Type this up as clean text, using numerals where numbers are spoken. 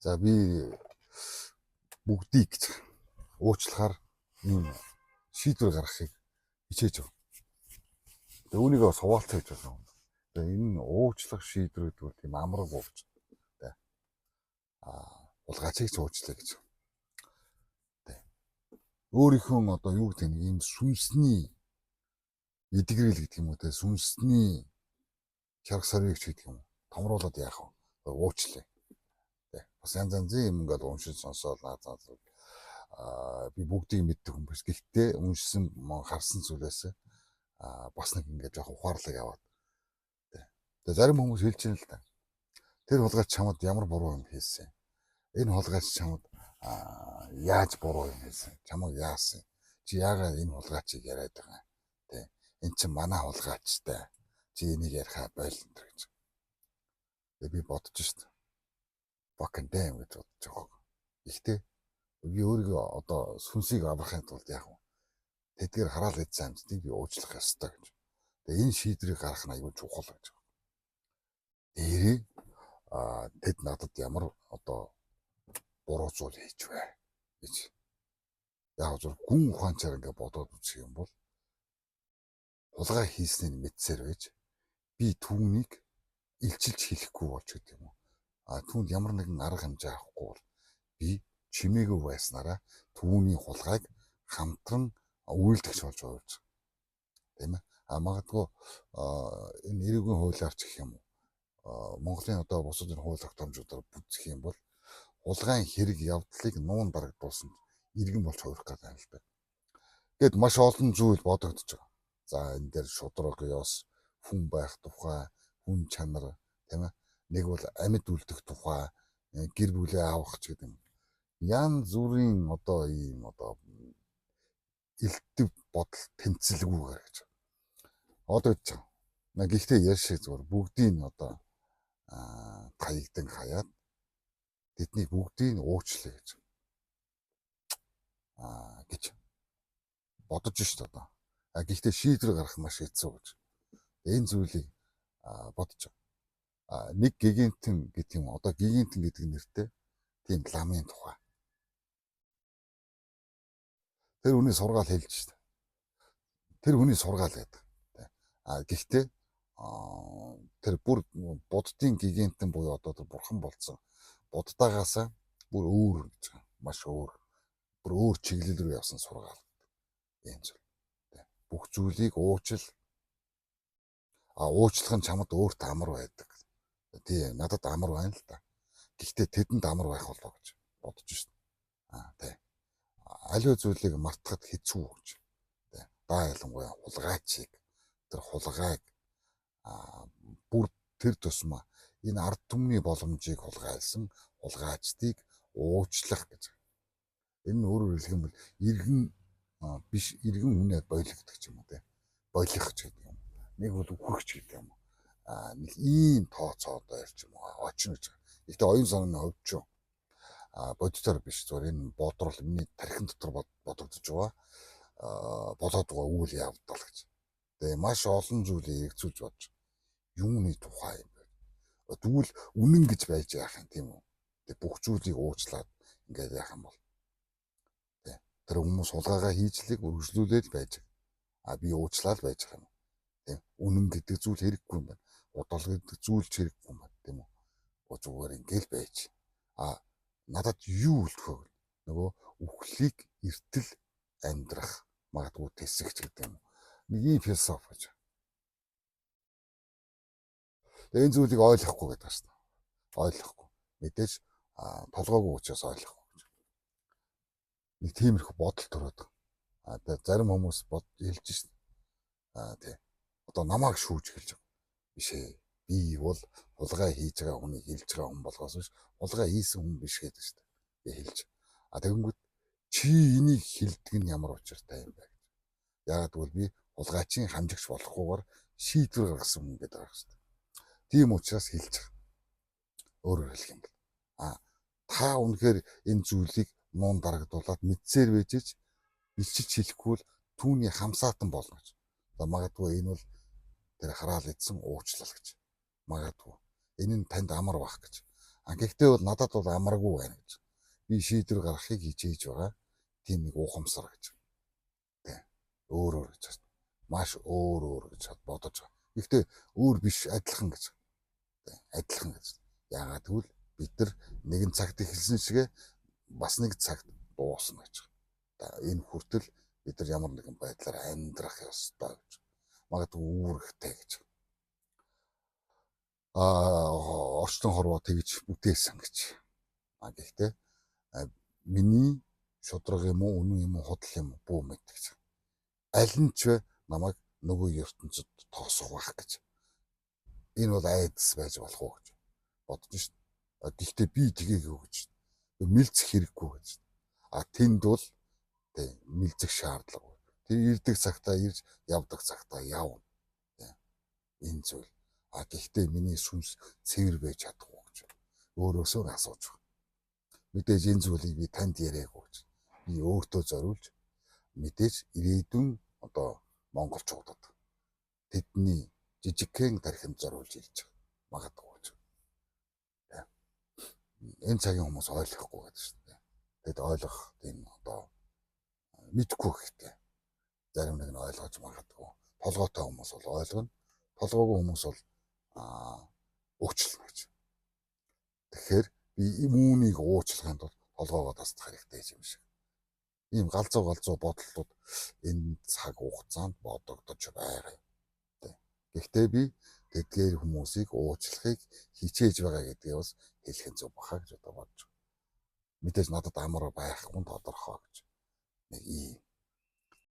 За би бүгдийг уучлахаар ийм шийдвэр гаргахыг хичээж байна. Тэгээ үүнийгээ суулцах гэж байна. Тэгээ энэ уучлах шийдвэрүүд бол тийм амраг ууч. Тэ. Улгаачийг уучлаа гэж. Тэ. Өөрийнхөө одоо юу гэдэг нь ийм сүнсний эдгэрэл гэдэг юм уу те сүнсний чарга сарвыг гэдэг юм. Томруулаад яах вэ? Уучлаа. Бас янз янзын юм ингээд уншиж сонсоод би бүгдийг мэддэг хүн биш. Гэхдээ уншсан харсан зүйлээс бас нэг ингээд жоох ухаарлаг яваад. Тэгээ зарим хүмүүс хэлж байна л да. Тэр хулгайч чамд ямар буруу юм хийсэн. Энэ хулгайч чамд яаж буруу юм хийсэн. Чамайг яасан. Чи яагаад энэ хулгайчийг яриад байгаа юм. Тэ. Энд чинь манай хулгайчтай. Чи энийг ярихаа байлна гэж. Тэгээ би бодож шít. Fucking damn гэж бодож байгаа. Гэхдээ би өөрийгөө одоо сүнсийг аврахын тулд яах вэ? Тэдгээр хараал идсэн амьтдыг би уучлах ёстой гэж. Тэгээ энэ шийдвэрийг гаргах нь аюул чухал гэж. Дээрээ тэд надад ямар одоо буруу зүйл хийж вэ гэж. Яг зөв гүн ухаанчаар ингээд бодоод үзэх юм бол хулгай хийснийг мэдсээр байж би түүнийг илчилж хэлэхгүй болж гэдэг юм уу? Түүнд ямар нэгэн арга хэмжээ авахгүй бол би чимээгүй байснараа түүний хулгайг хамтран үйлдэгч болж байгаа юм. Тийм ээ. Магадгүй энэ эрүүгийн хуулиар ч гэх юм уу. Монголын одоо бусад хууль тогтоомжуудаар бүтэх юм бол хулгайн хэрэг явдлыг нуун дарагдуулсан иргэн болж хувирах гэдэг юм л байна. Гэт маш олон зүйл бодогдож байгаа. За энэ дээр шудраг ёс, хүн байх тухай, хүн чанар, тийм ээ. Нэг бол амьд үлдэх тухай, гэр бүлээ авах ч гэдэг юм. Янз бүрийн одоо ийм одоо элдв бодол тэнцэлгүйгээр гэж. Одоо гэж байна. Гэхдээ яшиг зүгээр бүгдийг одоо таягдан хаяад тэдний бүгдийг уучлаа гэж. Гэж бодож шít одоо. Гэхдээ шийдвэр гаргах маш хэцүү гэж. Энэ зүйлийг бодож байгаа. Нэг гигантэн гэдэг юм. Одоо гигантэн гэдэг нэртэй тийм ламын тухай. Тэр хүний сургаал хэлж шít. Тэр хүний сургаал гэдэг. Гэхдээ тэр бүр буддын гигантэн буюу одоо тэр бурхан болсон буддаагаас бүр өөр гэж байгаа. Маш өөр. Бүр өөр чиглэл рүү явсан сургаал. Ийм зүйл. Бүх зүйлийг уучлах нь чамд өөрт амар байдаг. Тий, надад амар байна л да. Гэхдээ тэдэнд амар байх болоо гэж бодож шít. Тий. Аливаа зүйлийг мартахад хэцүү гэж. Тий. Ялангуяа хулгайчийг тэр хулгайг бүр тэр тусмаа энэ ард түмний боломжийг хулгайлсан хулгайчдыг уучлах гэж. Энэ нь өөрөөр хэлэх юм бол биш иргэн хүнээ бойлогдох юм уу те. Болох ч гэдэг юм. Нэг бол үхэх ч гэдэг юм. Нэг ийм тооцоодоо ярьж юм уу. Очно гэж. Гэхдээ оюун санааны хувьд ч бодитоор биш зүгээр энэ бодрол миний тархин дотор бодогдож байгаа. Болоод байгаа үйл явдал гэж. Тэгээ маш олон зүйлийг эргцүүлж бодож. Юуны тухай юм бэ? Тэгвэл үнэн гэж байж яах юм тийм үү? Тэгээ бүх зүйлийг уучлаад ингээд яах юм бол. Тэр хүмүүс хулгайгаа хийжлийг үргэлжлүүлээд байж. Би уучлаад байж байгаа юм. Тийм. Үнэн гэдэг зүйл хэрэггүй юм байна. Удал гэдэг зүйл ч хэрэггүй юм байна, тийм үү? Зүгээр ингээл байж. Надад юу үлдэх вэ? Нөгөө үхлийг эртэл амьдрах магадгүй тэсэгч гэдэг юм. Нэг ийм философи гэж. Тэгээ энэ зүйлийг ойлгохгүй гэдэг байна шүү дээ. Ойлгохгүй. Мэдээж толгойгүй учраас ойлгохгүй гэж. Нэг тиймэрхүү бодол төрөөд байгаа. Зарим хүмүүс хэлж шít. Тий. Одоо намайг шүүж хэлж байгаа. Биш ээ. Би бол хулгай хийж байгаа хүнийг хэлж байгаа хүн болгоос биш хулгай хийсэн хүн биш гэдэг шүү дээ. Би хэлж. Тэгэнгүүт чи энийг хэлдэг нь ямар учиртай юм бэ гэж. Яагаад гэвэл би хулгайчийн хамжигч болохгүйгээр шийдвэр гаргасан хүн гэдэг байгаа шүү дээ. Тийм учраас хэлж байгаа. Өөрөөр хэлэх юм бол та үнэхээр энэ зүйлийг нуун дарагдуулаад мэдсээр байжээч илчилж хэлэхгүй бол түүний хамсаатан болно гэж. Магадгүй энэ бол тэр хараал идсэн уучлал гэж. Магадгүй энэ нь танд амар бах гэж. Гэхдээ бол надад бол амаргүй байна гэж. Би шийдвэр гаргахыг хичээж байгаа. Тийм нэг ухамсар гэж. Тэ. Өөр гэж байна. Маш өөр гэж бодож байгаа. Гэхдээ өөр биш, адилхан гэж. Тэ. Адилхан гэж. Яагаад гэвэл бид нар нэгэн цагт эхэлсэн шигэ бас нэг цагт дуусна гэж. Энэ хүртэл бид нар ямар нэгэн байдлаар амьдрах ёстой гэж. Магадгүй үүрэгтэй гэж. Орчлон хорвоо тэгж бүтээсэн гэж. Гэхдээ миний шудраг юм уу, үнэн юм уу, худал юм уу, бүү мэд гэж. Аль нь ч намайг нөгөө ертөнцид тоосох байх гэж. Энэ бол айдас байж болох уу гэж бодож шин. Гэхдээ би тгээгүй гэж. Мэлцэх хэрэггүй гэж. Тэнд бол мэлцэх шаардлага. Тэр ирдэг цагтаа ирж, явдаг цагтаа явна. Энэ зүйл. Гэхдээ миний сүнс цэвэр байж чадахгүй гэж. Өөрөөсөө асууж байгаа. Мэдээж энэ зүйлийг би танд яриаггүй гэж. Би өөртөө зориулж мэдээж ирээдүйн одоо монголчуудад тэдний жижигхэн тархинд зориулж ирж байгаа. Магадгүй гэж. Энэ цагийн хүмүүс ойлгохгүй гэдэг шүү дээ. Тэгэд ойлгох тийм одоо мэдхгүй гэхдээ зарим нэг нь ойлгож магадгүй. Толгойтой хүмүүс бол ойлгоно. Толгойгүй хүмүүс бол уучлах гэж. Тэгэхээр би үүнийг уучлахын тулд толгоогоо тасдах хэрэгтэй юм шиг. Ийм галзуу бодлууд энэ цаг хугацаанд бодогдож байгаа. Гэхдээ би тэдгээр хүмүүсийг уучлахыг хичээж байгаа гэдгээ бас хэлэх зөв баха гэж одоо бодож байна. Мэдээж надад амар байхгүй тодорхой гэж. Нэг ийм